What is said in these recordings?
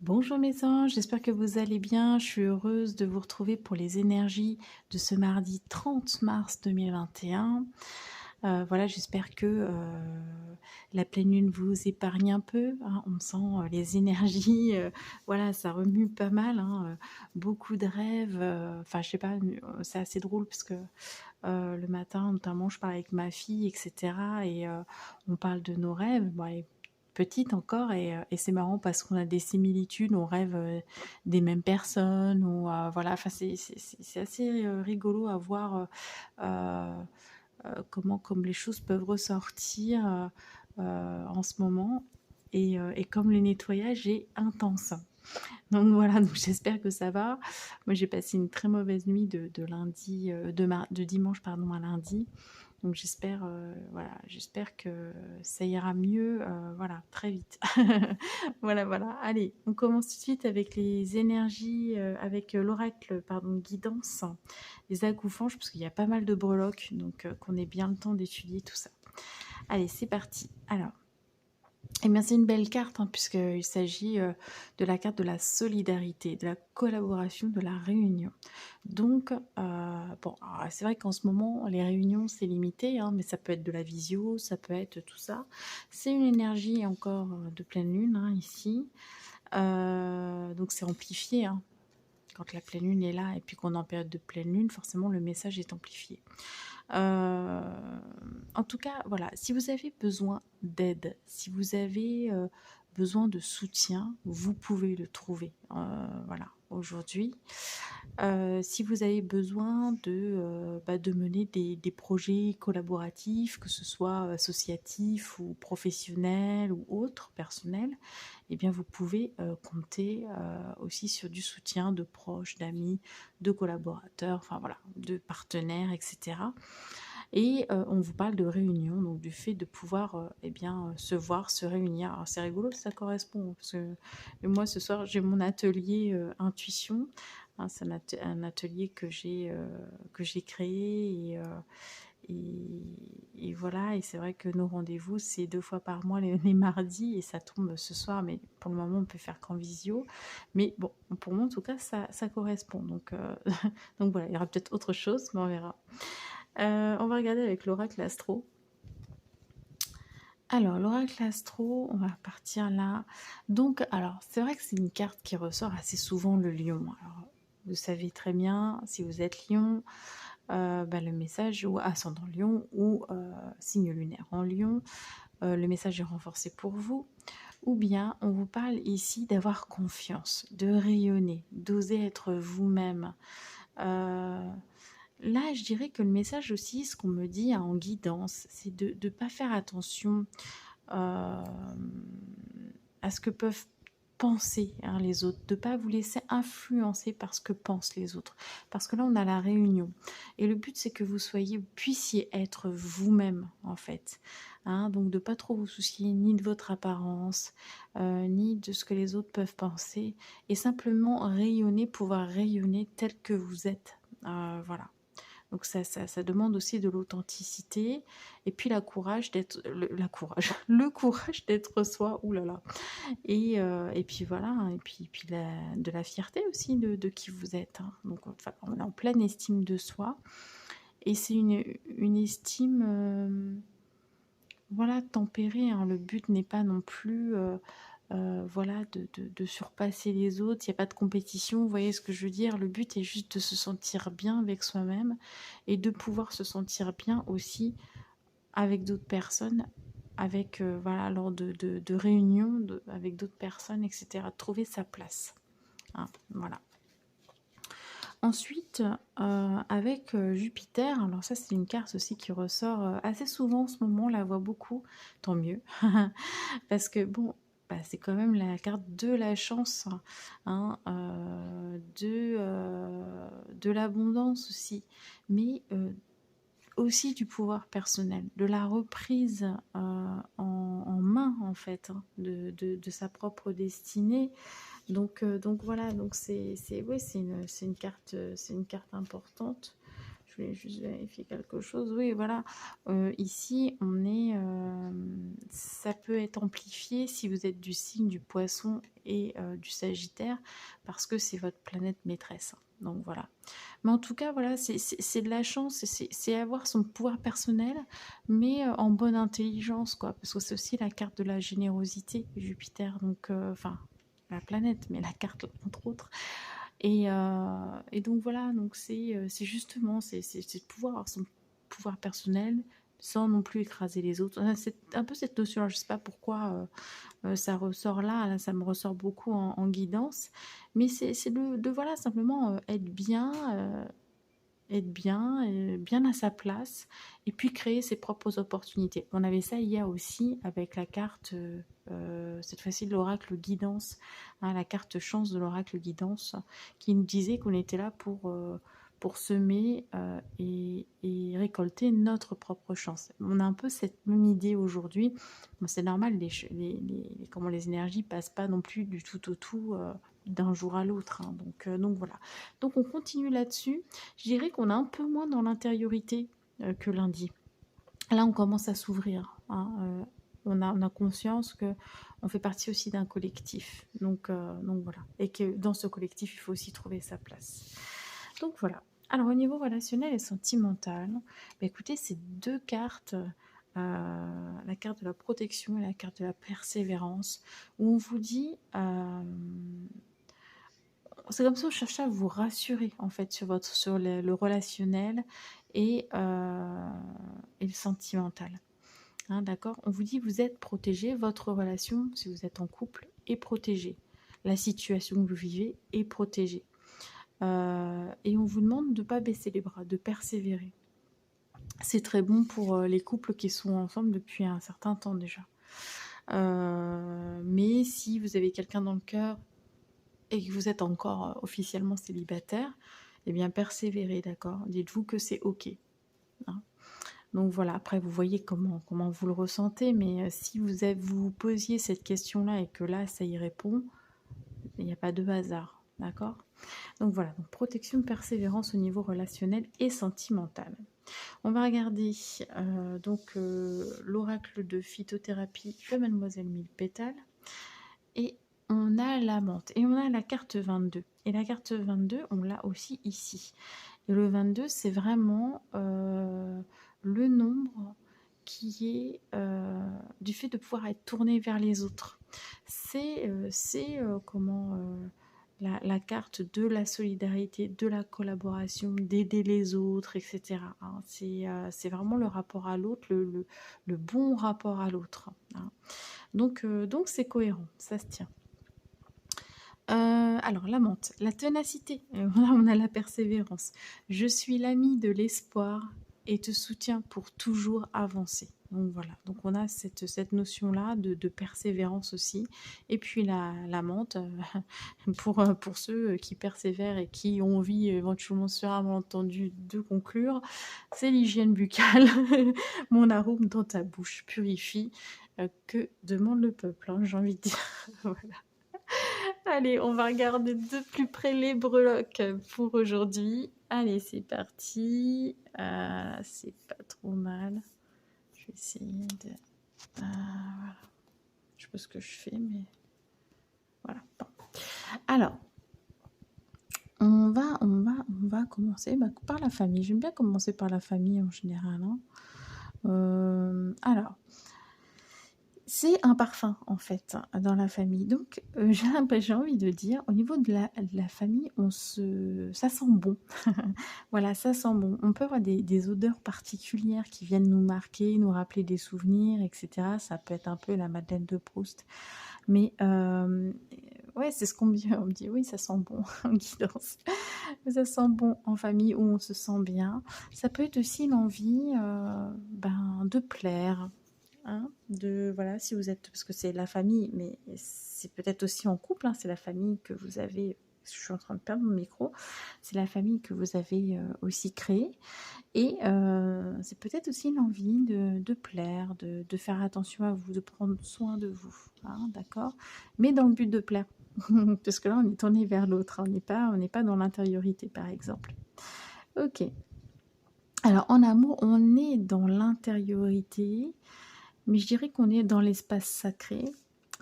Bonjour mes anges, j'espère que vous allez bien. Je suis heureuse de vous retrouver pour les énergies de ce mardi 30 mars 2021. Voilà, j'espère que la pleine lune vous épargne un peu, hein. On sent les énergies, voilà, ça remue pas mal, hein, beaucoup de rêves. Enfin, je sais pas, c'est assez drôle parce que le matin, notamment, je parle avec ma fille, etc. Et on parle de nos rêves. Bon, elle est petite encore et c'est marrant parce qu'on a des similitudes, on rêve des mêmes personnes. Ou, voilà, enfin, c'est assez rigolo à voir comment comme les choses peuvent ressortir en ce moment. Et comme le nettoyage est intense. Donc voilà, donc j'espère que ça va. Moi, j'ai passé une très mauvaise nuit de lundi, de dimanche pardon, à lundi. Donc j'espère, voilà, j'espère que ça ira mieux, voilà, très vite. Voilà, voilà. Allez, on commence tout de suite avec les énergies, avec l'oracle, pardon, guidance, les acouphens, parce qu'il y a pas mal de breloques, donc qu'on ait bien le temps d'étudier tout ça. Allez, c'est parti. Alors. Eh bien, c'est une belle carte, hein, puisqu'il s'agit de la carte de la solidarité, de la collaboration, de la réunion. Donc, bon, c'est vrai qu'en ce moment, les réunions, c'est limité, hein, mais ça peut être de la visio, ça peut être tout ça. C'est une énergie encore de pleine lune, hein, ici. Donc, c'est amplifié, hein. Quand la pleine lune est là et puis qu'on est en période de pleine lune, forcément, le message est amplifié. En tout cas, voilà, si vous avez besoin d'aide, si vous avez besoin de soutien, vous pouvez le trouver, voilà, aujourd'hui. Si vous avez besoin de mener des projets collaboratifs, que ce soit associatifs ou professionnels ou autres, personnels, eh bien vous pouvez compter aussi sur du soutien de proches, d'amis, de collaborateurs, enfin voilà, de partenaires, etc. Et on vous parle de réunion, donc du fait de pouvoir eh bien, se voir, se réunir. Alors c'est rigolo, ça correspond, parce que moi ce soir j'ai mon atelier intuition, hein, c'est un atelier que j'ai créé et voilà, et c'est vrai que nos rendez-vous c'est 2 fois par mois les mardis et ça tombe ce soir, mais pour le moment on peut faire qu'en visio. Mais bon, pour moi en tout cas ça correspond, donc, donc voilà, il y aura peut-être autre chose, mais on verra. On va regarder avec l'oracle astro. Alors, l'oracle astro, on va partir là. Donc, alors, c'est vrai que c'est une carte qui ressort assez souvent, le lion. Alors, vous savez très bien, si vous êtes lion, le message, ou ascendant lion, ou signe lunaire en lion, le message est renforcé pour vous. Ou bien, on vous parle ici d'avoir confiance, de rayonner, d'oser être vous-même. Là, je dirais que le message aussi, ce qu'on me dit en guidance, c'est de ne pas faire attention à ce que peuvent penser, hein, les autres, de ne pas vous laisser influencer par ce que pensent les autres. Parce que là, on a la réunion. Et le but, c'est que vous puissiez être vous-même, en fait. Hein, donc, de ne pas trop vous soucier ni de votre apparence, ni de ce que les autres peuvent penser. Et simplement rayonner, pouvoir rayonner tel que vous êtes. Voilà. Donc ça demande aussi de l'authenticité et puis le courage d'être soi. Ouh là là. Et puis voilà, hein, et puis de la fierté aussi de qui vous êtes, hein. Donc enfin, on est en pleine estime de soi et c'est une estime voilà, tempérée, hein. Le but n'est pas non plus voilà, de surpasser les autres. Il n'y a pas de compétition, vous voyez ce que je veux dire. Le but est juste de se sentir bien avec soi-même et de pouvoir se sentir bien aussi avec d'autres personnes, avec voilà, lors de réunions avec d'autres personnes, etc. Trouver sa place, hein, voilà. Ensuite, avec Jupiter, alors ça c'est une carte aussi qui ressort assez souvent en ce moment, on la voit beaucoup, tant mieux, parce que bon, c'est quand même la carte de la chance, hein, de l'abondance aussi, mais aussi du pouvoir personnel, de la reprise en main en fait, hein, de sa propre destinée. Donc voilà, donc oui, c'est une carte importante. voulais juste vérifier quelque chose. Oui, voilà. Ici, ça peut être amplifié si vous êtes du signe du Poisson et du Sagittaire, parce que c'est votre planète maîtresse. Donc voilà. Mais en tout cas, voilà, c'est de la chance, c'est avoir son pouvoir personnel, mais en bonne intelligence, quoi. Parce que c'est aussi la carte de la générosité, Jupiter. Donc, enfin, la planète, mais la carte, entre autres. Et donc voilà, donc c'est justement, c'est de pouvoir avoir son pouvoir personnel sans non plus écraser les autres. C'est un peu cette notion-là, je ne sais pas pourquoi ça ressort là, ça me ressort beaucoup en guidance, mais c'est de voilà, simplement être bien, bien à sa place, et puis créer ses propres opportunités. On avait ça hier aussi avec la carte, cette fois-ci de l'oracle guidance, hein, la carte chance de l'oracle guidance, qui nous disait qu'on était là pour semer et récolter notre propre chance. On a un peu cette même idée aujourd'hui. Bon, c'est normal, comment les énergies passent pas non plus du tout au tout d'un jour à l'autre, hein. Donc voilà. Donc on continue là-dessus. Je dirais qu'on est un peu moins dans l'intériorité que lundi. Là, on commence à s'ouvrir, hein, on a conscience que on fait partie aussi d'un collectif. Donc voilà. Et que dans ce collectif, il faut aussi trouver sa place. Donc voilà. Alors au niveau relationnel et sentimental, bah, écoutez, ces deux cartes, la carte de la protection et la carte de la persévérance, où on vous dit... c'est comme si on cherchait à vous rassurer en fait sur le relationnel et le sentimental. Hein, d'accord. On vous dit vous êtes protégé, votre relation, si vous êtes en couple, est protégée. La situation que vous vivez est protégée. Et on vous demande de ne pas baisser les bras, de persévérer. C'est très bon pour les couples qui sont ensemble depuis un certain temps déjà. Mais si vous avez quelqu'un dans le cœur et que vous êtes encore officiellement célibataire, eh bien persévérez, d'accord. Dites-vous que c'est ok, hein. Donc voilà, après vous voyez comment vous le ressentez, mais si vous posiez cette question-là et que là ça y répond, il n'y a pas de hasard, d'accord. Donc voilà, donc protection, persévérance au niveau relationnel et sentimental. On va regarder l'oracle de phytothérapie de Mademoiselle Mille Pétales. Et on a la menthe. Et on a la carte 22. Et la carte 22, on l'a aussi ici. Et le 22, c'est vraiment le nombre qui est du fait de pouvoir être tourné vers les autres. C'est la carte de la solidarité, de la collaboration, d'aider les autres, etc. Hein. C'est vraiment le rapport à l'autre, le bon rapport à l'autre, hein. Donc c'est cohérent, ça se tient. Alors la menthe, la ténacité, voilà, on a la persévérance. Je suis l'ami de l'espoir et te soutiens pour toujours avancer. Donc voilà, donc on a cette notion-là de persévérance aussi. Et puis la menthe, pour ceux qui persévèrent et qui ont envie éventuellement sur un malentendu de conclure, c'est l'hygiène buccale. Mon arôme dans ta bouche purifie, que demande le peuple, hein, j'ai envie de dire. Voilà. Allez, on va regarder de plus près les breloques pour aujourd'hui. Allez, c'est parti. C'est pas trop mal. Je vais essayer de... voilà. Je sais pas ce que je fais, mais... Voilà. Bon. Alors, on va commencer par la famille. J'aime bien commencer par la famille en général, hein. Alors... C'est un parfum, en fait, dans la famille. Donc, j'ai envie de dire, au niveau de la famille, ça sent bon. Voilà, ça sent bon. On peut avoir des odeurs particulières qui viennent nous marquer, nous rappeler des souvenirs, etc. Ça peut être un peu la Madeleine de Proust. Mais, ouais, c'est ce qu'on me dit. On me dit, oui, ça sent bon en guidance. Ça sent bon en famille où on se sent bien. Ça peut être aussi l'envie de plaire. Hein, voilà, si vous êtes, parce que c'est la famille, mais c'est peut-être aussi en couple, hein, c'est la famille que vous avez, je suis en train de perdre mon micro, c'est la famille que vous avez aussi créée, et c'est peut-être aussi l'envie de plaire, de faire attention à vous, de prendre soin de vous, hein, d'accord, mais dans le but de plaire, parce que là on est tourné vers l'autre, hein, on n'est pas dans l'intériorité par exemple. Ok. Alors en amour, on est dans l'intériorité, mais je dirais qu'on est dans l'espace sacré.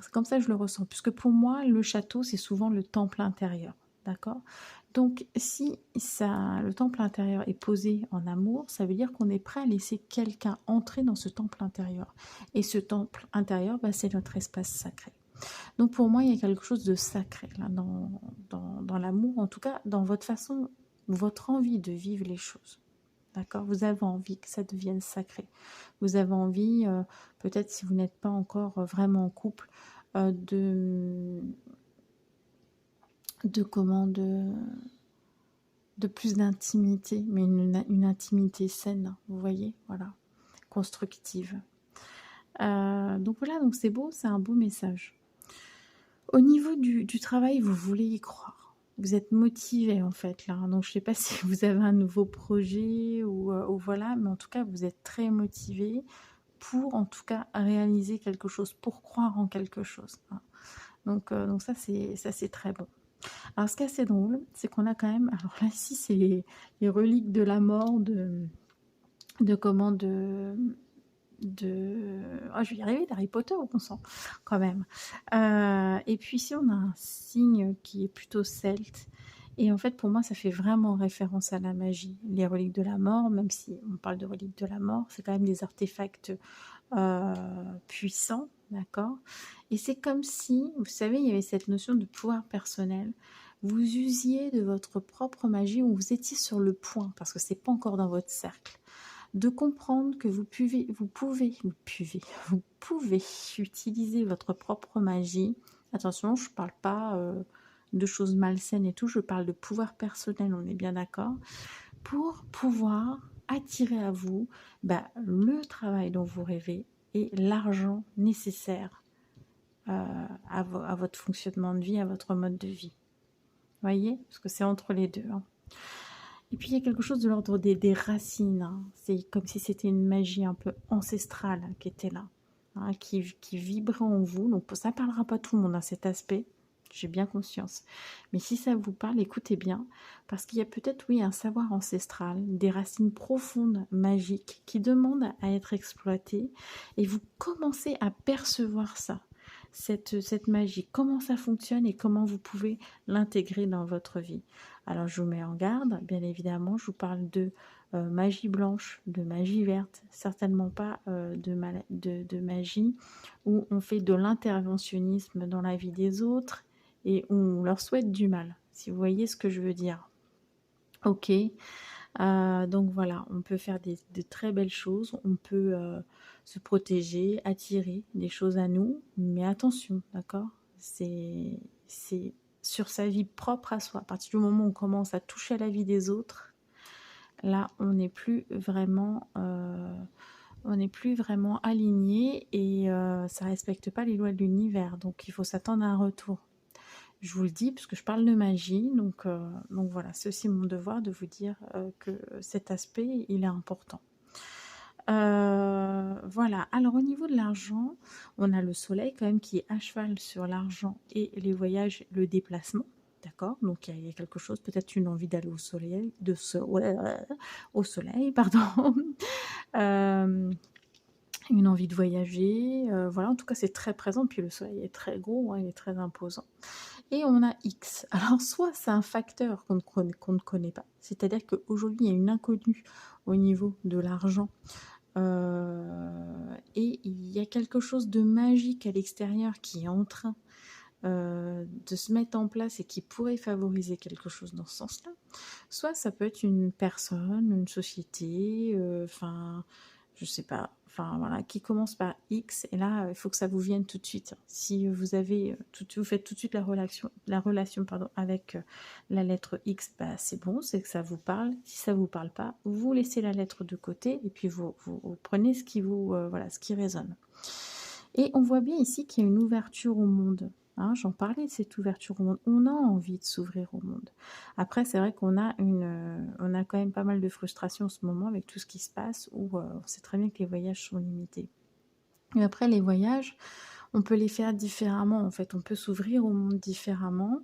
C'est comme ça que je le ressens, puisque pour moi, le château, c'est souvent le temple intérieur. D'accord? Donc, si ça, le temple intérieur est posé en amour, ça veut dire qu'on est prêt à laisser quelqu'un entrer dans ce temple intérieur. Et ce temple intérieur, bah, c'est notre espace sacré. Donc, pour moi, il y a quelque chose de sacré là, dans l'amour, en tout cas, dans votre façon, votre envie de vivre les choses. D'accord? Vous avez envie que ça devienne sacré. Vous avez envie, peut-être si vous n'êtes pas encore vraiment en couple, de comment de plus d'intimité, mais une intimité saine, vous voyez, voilà, constructive. Donc voilà, donc c'est beau, c'est un beau message. Au niveau du travail, vous voulez y croire. Vous êtes motivé en fait là, donc je ne sais pas si vous avez un nouveau projet ou voilà, mais en tout cas vous êtes très motivé pour en tout cas réaliser quelque chose, pour croire en quelque chose, hein. Donc ça c'est très bon. Alors ce qui est assez drôle, c'est qu'on a quand même, alors là ici c'est les reliques de la mort de comment oh, je vais y arriver, d'Harry Potter au bon sang, quand même. Et puis ici on a un signe qui est plutôt celte. Et en fait, pour moi, ça fait vraiment référence à la magie. Les reliques de la mort, même si on parle de reliques de la mort, c'est quand même des artefacts puissant, d'accord? Et c'est comme si, vous savez, il y avait cette notion de pouvoir personnel. Vous usiez de votre propre magie ou vous étiez sur le point, parce que c'est pas encore dans votre cercle, de comprendre que vous pouvez utiliser votre propre magie. Attention, je parle pas de choses malsaines et tout, je parle de pouvoir personnel, on est bien d'accord, pour pouvoir attirer à vous le travail dont vous rêvez et l'argent nécessaire à votre fonctionnement de vie, à votre mode de vie. Voyez? Parce que c'est entre les deux, hein. Et puis il y a quelque chose de l'ordre des racines, hein. C'est comme si c'était une magie un peu ancestrale qui était là, hein, qui vibrait en vous. Donc ça ne parlera pas tout le monde à cet aspect, j'ai bien conscience. Mais si ça vous parle, écoutez bien, parce qu'il y a peut-être, oui, un savoir ancestral, des racines profondes, magiques, qui demandent à être exploitées, et vous commencez à percevoir ça, cette magie, comment ça fonctionne et comment vous pouvez l'intégrer dans votre vie. Alors je vous mets en garde, bien évidemment, je vous parle de magie blanche, de magie verte, certainement pas de magie où on fait de l'interventionnisme dans la vie des autres et où on leur souhaite du mal, si vous voyez ce que je veux dire. Ok, donc voilà, on peut faire de très belles choses, on peut se protéger, attirer des choses à nous, mais attention, d'accord? C'est sur sa vie propre à soi. À partir du moment où on commence à toucher à la vie des autres, là, on n'est plus vraiment aligné et ça respecte pas les lois de l'univers. Donc, il faut s'attendre à un retour. Je vous le dis parce que je parle de magie, donc voilà, c'est aussi mon devoir de vous dire que cet aspect, il est important. Voilà, alors au niveau de l'argent, on a le soleil quand même qui est à cheval sur l'argent et les voyages, le déplacement, d'accord? Donc il y a quelque chose, peut-être une envie d'aller au soleil, au soleil, pardon. Une envie de voyager, voilà, en tout cas c'est très présent, puis le soleil est très gros, hein, il est très imposant. Et on a X. Alors, soit c'est un facteur qu'on ne connaît pas, c'est-à-dire qu'aujourd'hui, il y a une inconnue au niveau de l'argent. Et il y a quelque chose de magique à l'extérieur qui est en train de se mettre en place et qui pourrait favoriser quelque chose dans ce sens-là. Soit ça peut être une personne, une société, enfin, je sais pas, enfin voilà, qui commence par X, et là, il faut que ça vous vienne tout de suite. Si vous avez, vous faites tout de suite la relation pardon, avec la lettre X, bah, c'est bon, c'est que ça vous parle. Si ça vous parle pas, vous laissez la lettre de côté, et puis vous prenez ce qui vous, voilà, ce qui résonne. Et on voit bien ici qu'il y a une ouverture au monde. Hein, j'en parlais de cette ouverture au monde. On a envie de s'ouvrir au monde. Après, c'est vrai qu'on a on a quand même pas mal de frustration en ce moment avec tout ce qui se passe, où on sait très bien que les voyages sont limités. Et après, les voyages, on peut les faire différemment. En fait, on peut s'ouvrir au monde différemment.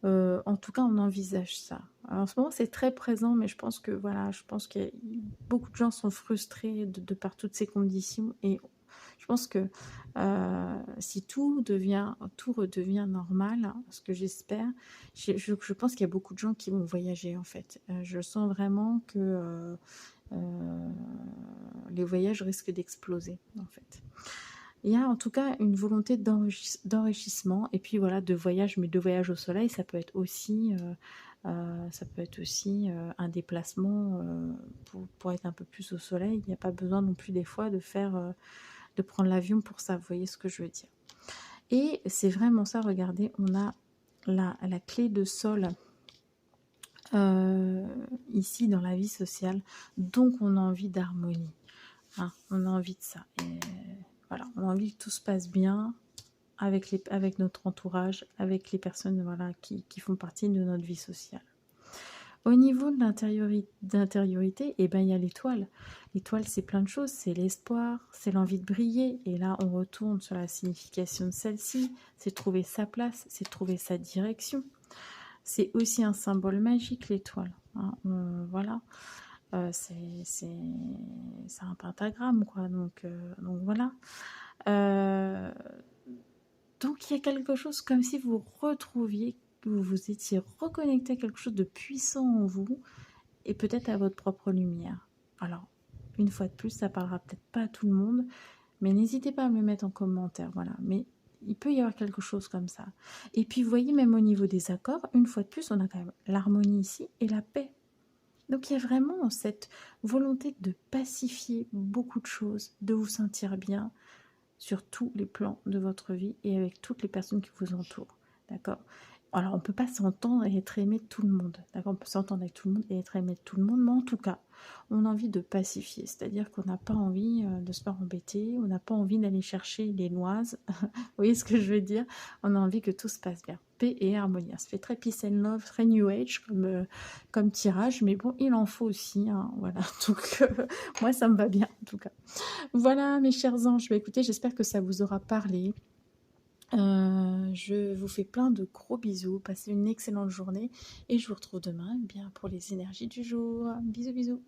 En tout cas, on envisage ça. En ce moment, c'est très présent, mais je pense que voilà, je pense que beaucoup de gens sont frustrés de par toutes ces conditions et je pense que, si tout redevient normal, hein, ce que j'espère, je pense qu'il y a beaucoup de gens qui vont voyager, en fait. Je sens vraiment que, les voyages risquent d'exploser, en fait. Il y a en tout cas une volonté d'enrichissement et puis voilà, de voyage, mais de voyage au soleil, ça peut être aussi, un déplacement, pour être un peu plus au soleil. Il n'y a pas besoin non plus des fois de prendre l'avion pour ça, vous voyez ce que je veux dire? Et c'est vraiment ça, regardez, on a la clé de sol, heu, ici dans la vie sociale, donc on a envie d'harmonie, hein, on a envie de ça et voilà, on a envie que tout se passe bien avec notre entourage, avec les personnes, voilà, qui font partie de notre vie sociale. Au niveau de d'intériorité, eh ben, il y a l'étoile. L'étoile, c'est plein de choses. C'est l'espoir, c'est l'envie de briller. Et là, on retourne sur la signification de celle-ci. C'est trouver sa place, c'est trouver sa direction. C'est aussi un symbole magique, l'étoile, hein. Voilà. C'est un pentagramme, quoi. Donc voilà. Euh, donc il y a quelque chose comme si vous retrouviez, que vous vous étiez reconnecté à quelque chose de puissant en vous et peut-être à votre propre lumière. Alors, une fois de plus, ça parlera peut-être pas à tout le monde, mais n'hésitez pas à me le mettre en commentaire, voilà. Mais il peut y avoir quelque chose comme ça. Et puis, vous voyez, même au niveau des accords, une fois de plus, on a quand même l'harmonie ici et la paix. Donc, il y a vraiment cette volonté de pacifier beaucoup de choses, de vous sentir bien sur tous les plans de votre vie et avec toutes les personnes qui vous entourent. D'accord? Alors, on ne peut pas s'entendre et être aimé de tout le monde. D'accord? On peut s'entendre avec tout le monde et être aimé de tout le monde, mais en tout cas, on a envie de pacifier. C'est-à-dire qu'on n'a pas envie de se faire embêter, on n'a pas envie d'aller chercher les noises. Vous voyez ce que je veux dire? On a envie que tout se passe bien. Paix et harmonie. Ça fait très peace and love, très new age comme tirage, mais bon, il en faut aussi, hein, voilà. Donc, moi, ça me va bien, en tout cas. Voilà, mes chers anges, bah, écoutez, j'espère que ça vous aura parlé. Je vous fais plein de gros bisous, passez une excellente journée et je vous retrouve demain, eh bien, pour les énergies du jour. Bisous, bisous.